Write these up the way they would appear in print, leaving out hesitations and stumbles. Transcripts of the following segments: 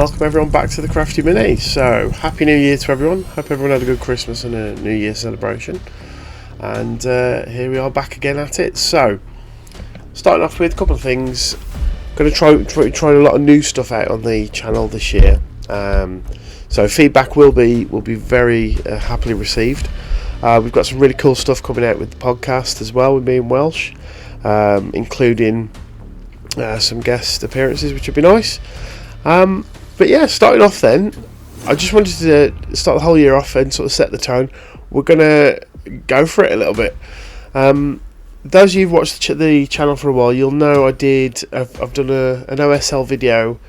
welcome everyone back to the Crafty Mini. So, Happy New Year to everyone. Hope everyone had a good Christmas and a New Year celebration. And here we are back again at it. So, starting off with a couple of things. Going to try a lot of new stuff out on the channel this year. So feedback will be very happily received. We've got some really cool stuff coming out with the podcast as well with me and Welsh, including some guest appearances, which would be nice. But yeah, starting off then, I just wanted to start the whole year off and sort of set the tone. We're gonna go for it a little bit. Those of you who've watched the channel for a while, you'll know I've done an OSL video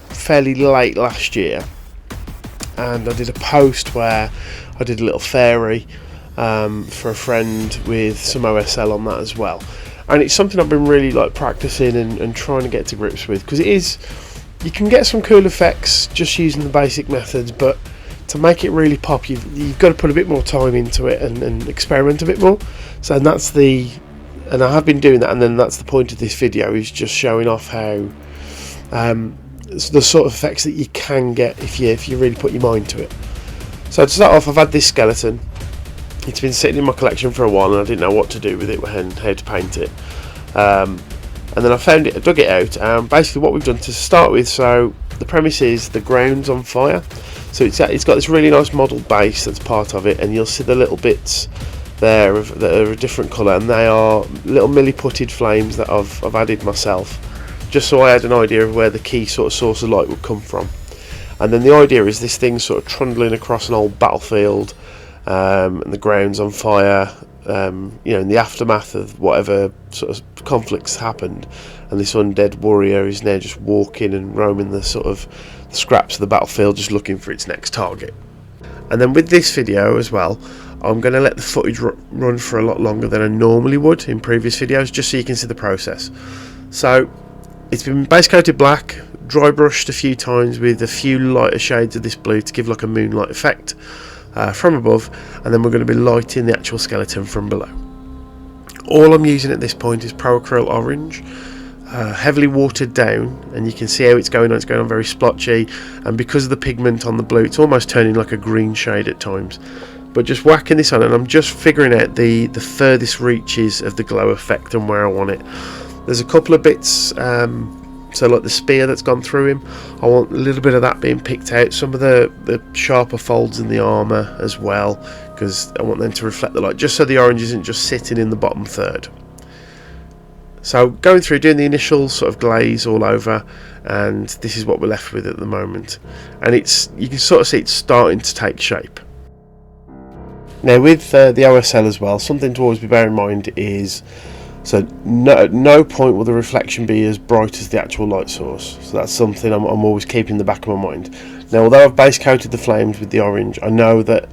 fairly late last year, and I did a post where I did a little fairy for a friend with some OSL on that as well. And it's something I've been really practicing and trying to get to grips with, because you can get some cool effects just using the basic methods, but to make it really pop, you've got to put a bit more time into it and experiment a bit more. So and I have been doing that, and then that's the point of this video, is just showing off how the sort of effects that you can get if you really put your mind to it. So to start off, I've had this skeleton. It's been sitting in my collection for a while, and I didn't know what to do with it and how to paint it. And then I found it, I dug it out. Basically what we've done to start with, so the premise is the ground's on fire. So it's got this really nice modelled base that's part of it, and you'll see the little bits there that are a different colour, and they are little milliputted flames that I've added myself, just so I had an idea of where the key sort of source of light would come from. And then the idea is this thing sort of trundling across an old battlefield, and the ground's on fire, in the aftermath of whatever sort of conflicts happened, and this undead warrior is now just walking and roaming the sort of scraps of the battlefield, just looking for its next target. And then with this video as well, I'm going to let the footage run for a lot longer than I normally would in previous videos, just so you can see the process. So it's been base coated black, dry brushed a few times with a few lighter shades of this blue to give like a moonlight effect from above, and then we're going to be lighting the actual skeleton from below. All I'm using at this point is Pro Acryl Orange, heavily watered down, and you can see how it's going on very splotchy, and because of the pigment on the blue, it's almost turning like a green shade at times. But just whacking this on, and I'm just figuring out the furthest reaches of the glow effect and where I want it. There's a couple of bits, so like the spear that's gone through him, I want a little bit of that being picked out, some of the sharper folds in the armour as well, because I want them to reflect the light, just so the orange isn't just sitting in the bottom third. So going through, doing the initial sort of glaze all over, and this is what we're left with at the moment. And you can sort of see it's starting to take shape. Now with the OSL as well, something to always be bearing in mind is, so at no point will the reflection be as bright as the actual light source. So that's something I'm always keeping in the back of my mind. Now although I've base coated the flames with the orange, I know that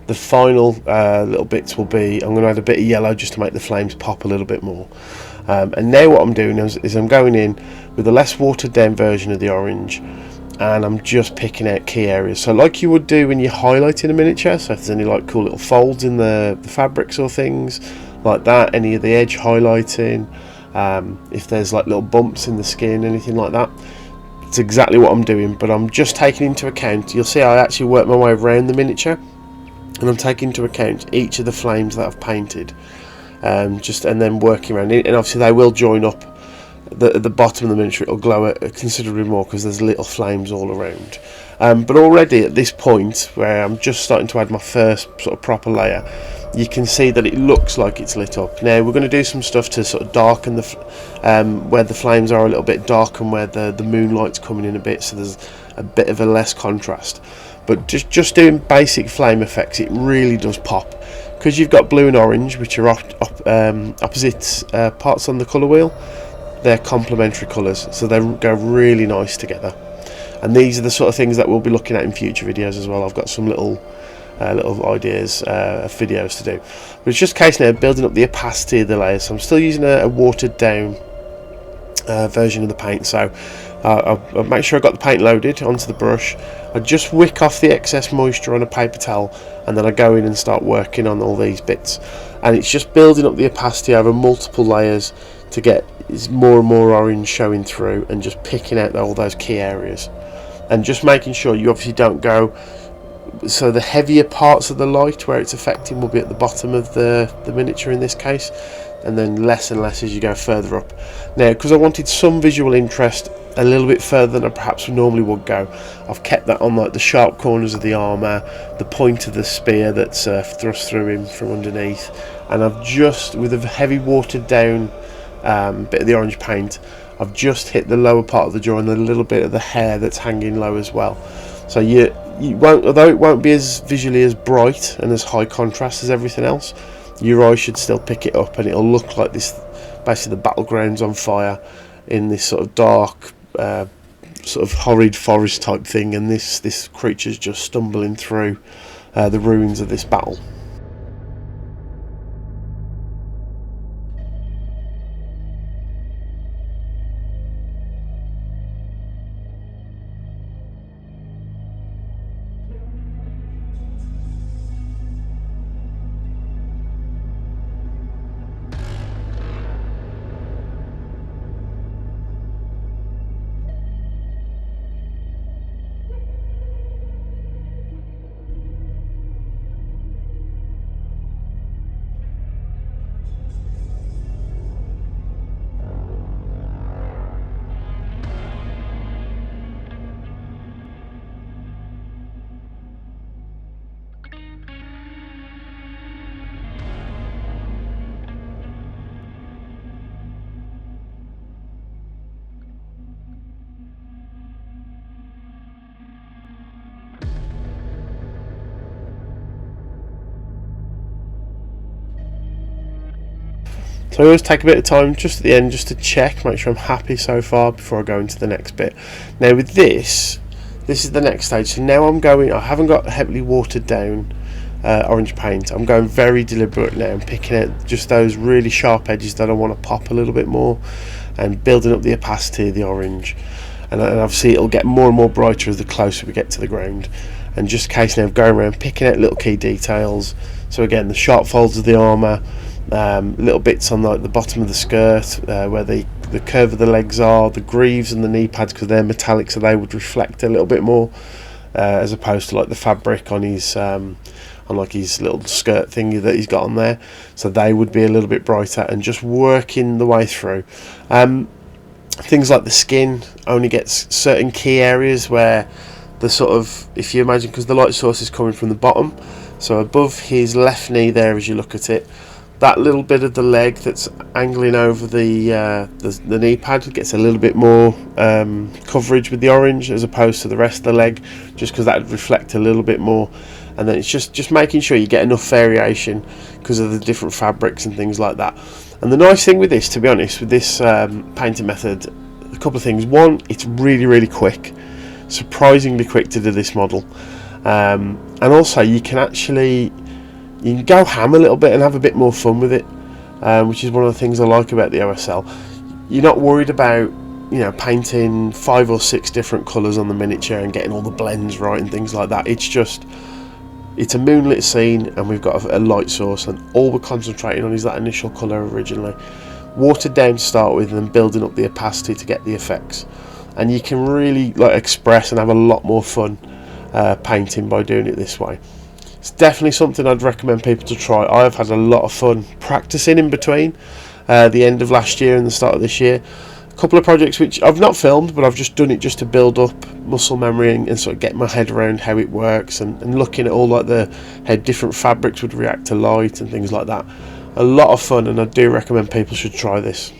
the final little bits will be, I'm going to add a bit of yellow just to make the flames pop a little bit more. And now what I'm doing is I'm going in with a less watered down version of the orange, and I'm just picking out key areas. So like you would do when you're highlighting a miniature, so if there's any cool little folds in the fabrics or things like that, any of the edge highlighting, if there's little bumps in the skin, anything like that, it's exactly what I'm doing. But I'm just taking into account, you'll see I actually work my way around the miniature, and I'm taking into account each of the flames that I've painted, and then working around it. And obviously they will join up at the bottom of the miniature. It'll glow considerably more because there's little flames all around. But already at this point, where I'm just starting to add my first sort of proper layer, you can see that it looks like it's lit up. Now we're going to do some stuff to sort of darken where the flames are a little bit, darken where the moonlight's coming in a bit, so there's a bit of a less contrast. But just doing basic flame effects, it really does pop, because you've got blue and orange, which are opposite parts on the colour wheel. They're complementary colours, so they go really nice together. And these are the sort of things that we'll be looking at in future videos as well. I've got some little ideas of videos to do, but it's just a case now of building up the opacity of the layers. So I'm still using a watered down version of the paint, so I'll make sure I got the paint loaded onto the brush. I just wick off the excess moisture on a paper towel, and then I go in and start working on all these bits, and it's just building up the opacity over multiple layers to get more and more orange showing through, and just picking out all those key areas. and just making sure you obviously don't go, so the heavier parts of the light where it's affecting will be at the bottom of the miniature in this case, and then less and less as you go further up. Now, because I wanted some visual interest a little bit further than I perhaps normally would go, I've kept that on like the sharp corners of the armour, the point of the spear that's thrust through him from underneath, and I've just, with a heavy watered down bit of the orange paint, I've just hit the lower part of the jaw and a little bit of the hair that's hanging low as well. So you won't, although it won't be as visually as bright and as high contrast as everything else, your eye should still pick it up, and it'll look like this, basically the battleground's on fire in this sort of dark, sort of horrid forest type thing, and this creature's just stumbling through the ruins of this battle. So I always take a bit of time just at the end just to check, make sure I'm happy so far before I go into the next bit. Now with this is the next stage. So now I haven't got heavily watered down orange paint. I'm going very deliberate now. I'm picking out just those really sharp edges that I want to pop a little bit more, and building up the opacity of the orange. And obviously it'll get more and more brighter as the closer we get to the ground. And just in case now, going around picking out little key details. So again, the sharp folds of the armour, little bits on like the bottom of the skirt, where the curve of the legs are, the greaves and the knee pads, because they're metallic, so they would reflect a little bit more, as opposed to like the fabric on his on like his little skirt thingy that he's got on there, so they would be a little bit brighter. And just working the way through. Things like the skin only gets certain key areas where the sort of, if you imagine, because the light source is coming from the bottom, so above his left knee there as you look at it, that little bit of the leg that's angling over the knee pad gets a little bit more coverage with the orange as opposed to the rest of the leg, just because that would reflect a little bit more. And then it's just making sure you get enough variation because of the different fabrics and things like that. And the nice thing with this, to be honest, with this painting method, a couple of things. One, it's really quick, surprisingly quick to do this model, and also you can go ham a little bit and have a bit more fun with it, which is one of the things I like about the OSL. You're not worried about, you know, painting 5 or 6 different colours on the miniature and getting all the blends right and things like that. It's a moonlit scene, and we've got a light source, and all we're concentrating on is that initial colour originally, watered down to start with, and then building up the opacity to get the effects. And you can really like express and have a lot more fun painting by doing it this way. It's definitely something I'd recommend people to try. I've had a lot of fun practicing in between the end of last year and the start of this year. A couple of projects which I've not filmed, but I've just done it just to build up muscle memory and sort of get my head around how it works, and looking at all like how different fabrics would react to light and things like that. A lot of fun, and I do recommend people should try this.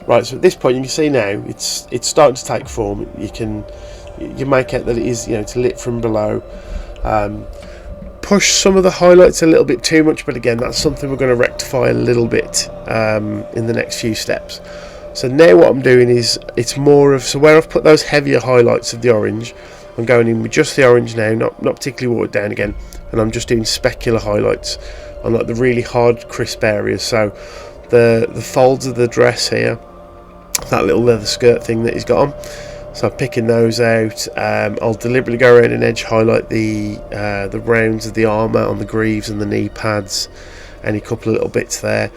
Right, so at this point you can see now it's starting to take form. You make out that it is, it's lit from below. Push some of the highlights a little bit too much, but again, that's something we're going to rectify a little bit in the next few steps. So now what I'm doing is, it's more of, so where I've put those heavier highlights of the orange, I'm going in with just the orange now, not particularly watered down again, and I'm just doing specular highlights on like the really hard crisp areas. So the folds of the dress here, that little leather skirt thing that he's got on, so I'm picking those out. I'll deliberately go around and edge highlight the rounds of the armour on the greaves and the knee pads, any couple of little bits there,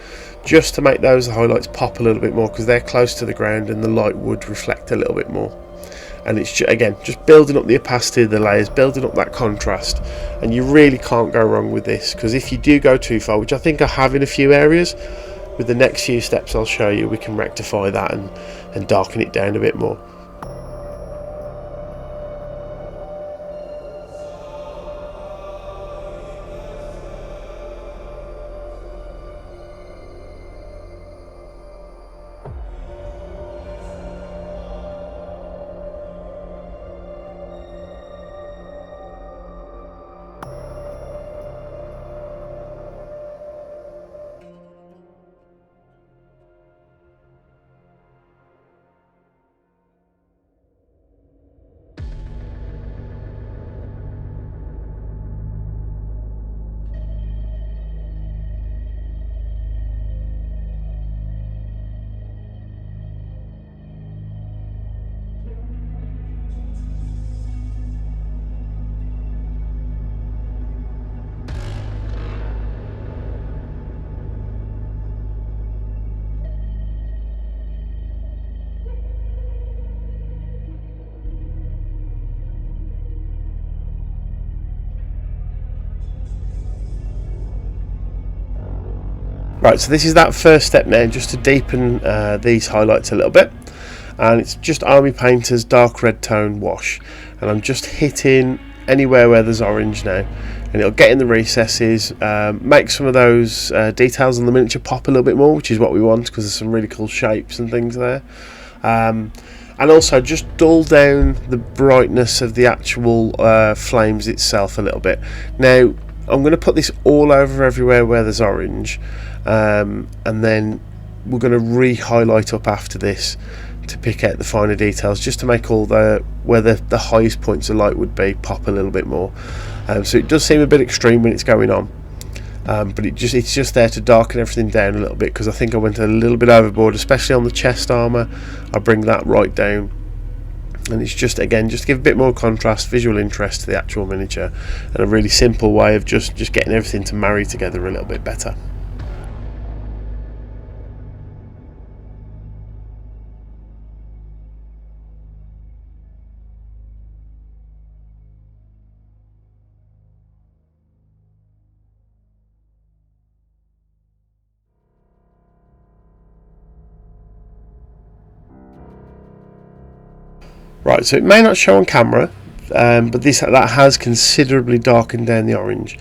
just to make those highlights pop a little bit more, because they're close to the ground and the light would reflect a little bit more. And it's again just building up the opacity of the layers, building up that contrast, and you really can't go wrong with this, because if you do go too far, which I think I have in a few areas, with the next few steps I'll show you, we can rectify that and darken it down a bit more. Right, so this is that first step now, just to deepen these highlights a little bit, and it's just Army Painter's dark red tone wash, and I'm just hitting anywhere where there's orange now, and it'll get in the recesses, make some of those details on the miniature pop a little bit more, which is what we want, because there's some really cool shapes and things there, and also just dull down the brightness of the actual flames itself a little bit. Now I'm going to put this all over everywhere where there's orange, and then we're going to re-highlight up after this to pick out the finer details, just to make all where the highest points of light would be pop a little bit more. So it does seem a bit extreme when it's going on, but it's just there to darken everything down a little bit, because I think I went a little bit overboard, especially on the chest armour. I bring that right down, and it's just, again, just to give a bit more contrast, visual interest to the actual miniature, and a really simple way of just getting everything to marry together a little bit better. Right, so it may not show on camera, but that has considerably darkened down the orange,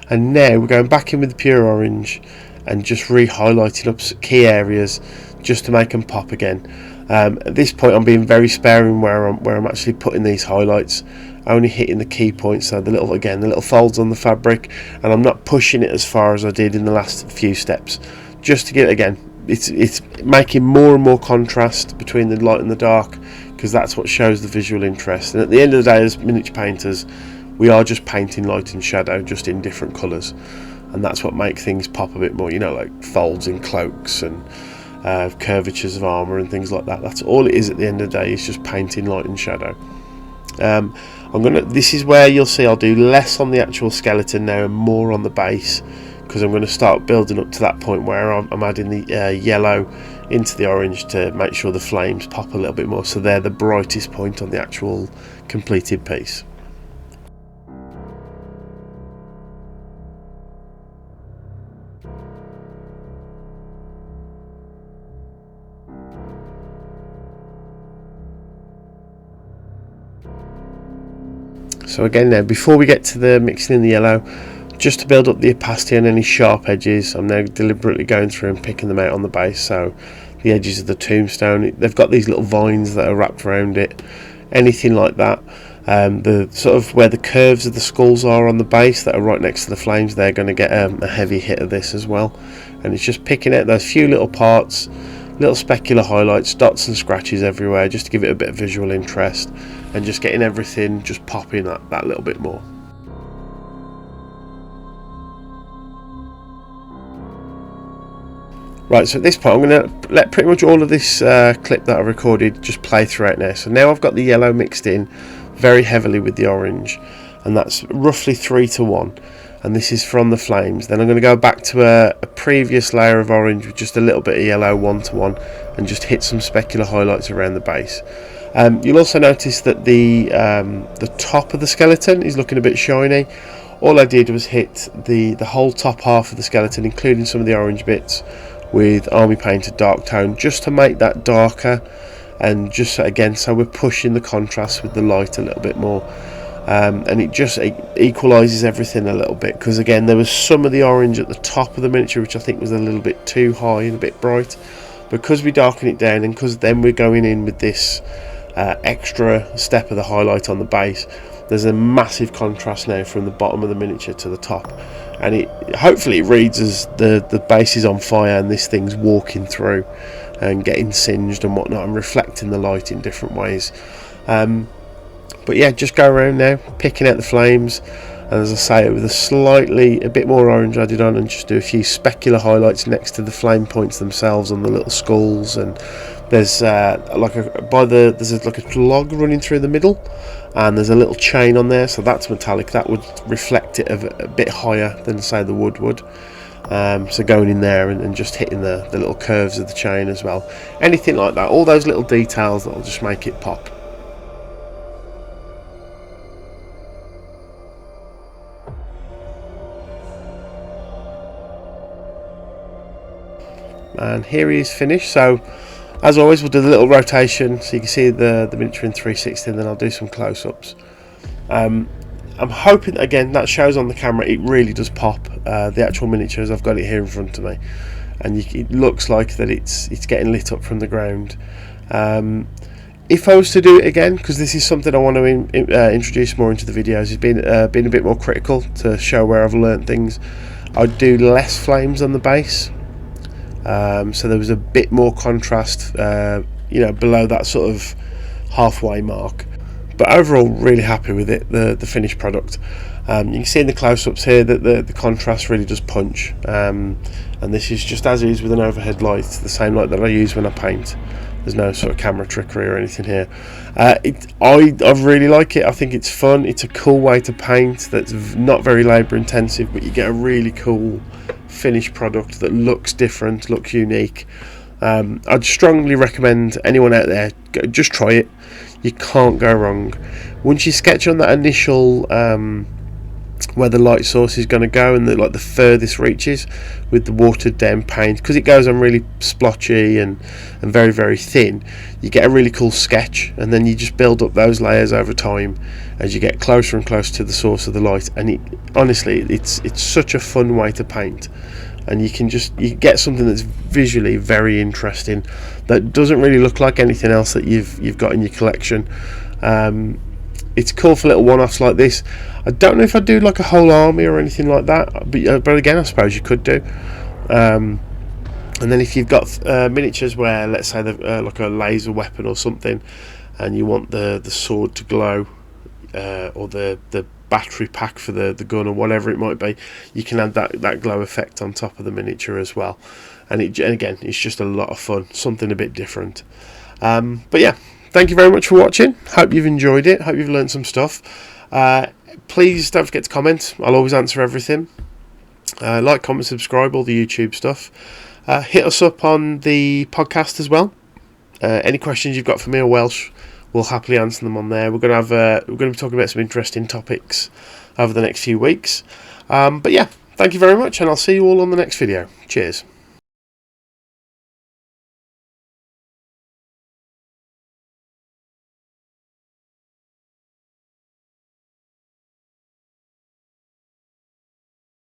and now we're going back in with the pure orange and just re-highlighting up key areas just to make them pop again. At this point I'm being very sparing where I'm actually putting these highlights, only hitting the key points, so the little folds on the fabric, and I'm not pushing it as far as I did in the last few steps, just to get, again, it's making more and more contrast between the light and the dark, because that's what shows the visual interest. And at the end of the day, as miniature painters, we are just painting light and shadow, just in different colours, and that's what makes things pop a bit more, like folds in cloaks and curvatures of armour and things like that. That's all it is at the end of the day, is just painting light and shadow. This is where you'll see I'll do less on the actual skeleton now and more on the base, because I'm going to start building up to that point where I'm adding the yellow into the orange to make sure the flames pop a little bit more, so they're the brightest point on the actual completed piece. So again, now before we get to the mixing in the yellow, just to build up the opacity on any sharp edges, I'm now deliberately going through and picking them out on the base. So the edges of the tombstone. They've got these little vines that are wrapped around it, anything like that. The sort of where the curves of the skulls are on the base that are right next to the flames, they're going to get a heavy hit of this as well. And it's just picking out those few little parts, little specular highlights, dots and scratches everywhere, just to give it a bit of visual interest, and just getting everything just popping that little bit more. Right, so at this point I'm going to let pretty much all of this clip that I recorded just play throughout now. So now I've got the yellow mixed in very heavily with the orange, and that's roughly 3 to 1, and this is from the flames. Then I'm going to go back to a previous layer of orange with just a little bit of yellow 1 to 1, and just hit some specular highlights around the base. You'll also notice that the top of the skeleton is looking a bit shiny. All I did was hit the whole top half of the skeleton, including some of the orange bits, with Army Painter Dark Tone, just to make that darker, and just again, so we're pushing the contrast with the light a little bit more, and it just equalizes everything a little bit, because again there was some of the orange at the top of the miniature which I think was a little bit too high and a bit bright. Because we darken it down, and because then we're going in with this extra step of the highlight on the base, there's a massive contrast now from the bottom of the miniature to the top, and it hopefully it reads as the base is on fire and this thing's walking through and getting singed and whatnot, and reflecting the light in different ways. But yeah, just go around now picking out the flames, and as I say, with a bit more orange added on, and just do a few specular highlights next to the flame points themselves on the little skulls. And there's like a log running through the middle, and there's a little chain on there, so that's metallic. That would reflect it a bit higher than, say, the wood would. So going in there and just hitting the little curves of the chain as well, anything like that, all those little details that'll just make it pop. And here he is finished. So as always, we'll do the little rotation so you can see the miniature in 360, and then I'll do some close-ups. I'm hoping, again, that shows on the camera, it really does pop. The actual miniatures, I've got it here in front of me, and it looks like that it's getting lit up from the ground. If I was to do it again, because this is something I want to introduce more into the videos, is being a bit more critical to show where I've learnt things, I'd do less flames on the base. So there was a bit more contrast, below that sort of halfway mark. But overall, really happy with it, the finished product. You can see in the close-ups here that the contrast really does punch. And this is just as is with an overhead light, the same light that I use when I paint. There's no sort of camera trickery or anything here. I really like it. I think it's fun. It's a cool way to paint that's not very labour intensive, but you get a really cool finished product that looks different, looks unique. I'd strongly recommend anyone out there, just try it. You can't go wrong. Once you sketch on that initial where the light source is going to go, and the furthest reaches with the watered down paint, because it goes on really splotchy and very, very thin, you get a really cool sketch, and then you just build up those layers over time as you get closer and closer to the source of the light. And honestly, it's such a fun way to paint, and you get something that's visually very interesting that doesn't really look like anything else that you've got in your collection. It's cool for little one-offs like this. I don't know if I'd do like a whole army or anything like that, but again, I suppose you could do. And then if you've got miniatures where, let's say, like a laser weapon or something, and you want the sword to glow, or the battery pack for the gun or whatever it might be, you can add that glow effect on top of the miniature as well. And again, it's just a lot of fun, something a bit different. But yeah, thank you very much for watching. Hope you've enjoyed it. Hope you've learned some stuff. Please don't forget to comment. I'll always answer everything. Like, comment, subscribe, all the YouTube stuff. Hit us up on the podcast as well. Any questions you've got for me or Welsh, we'll happily answer them on there. We're going to be talking about some interesting topics over the next few weeks. But yeah, thank you very much, and I'll see you all on the next video. Cheers.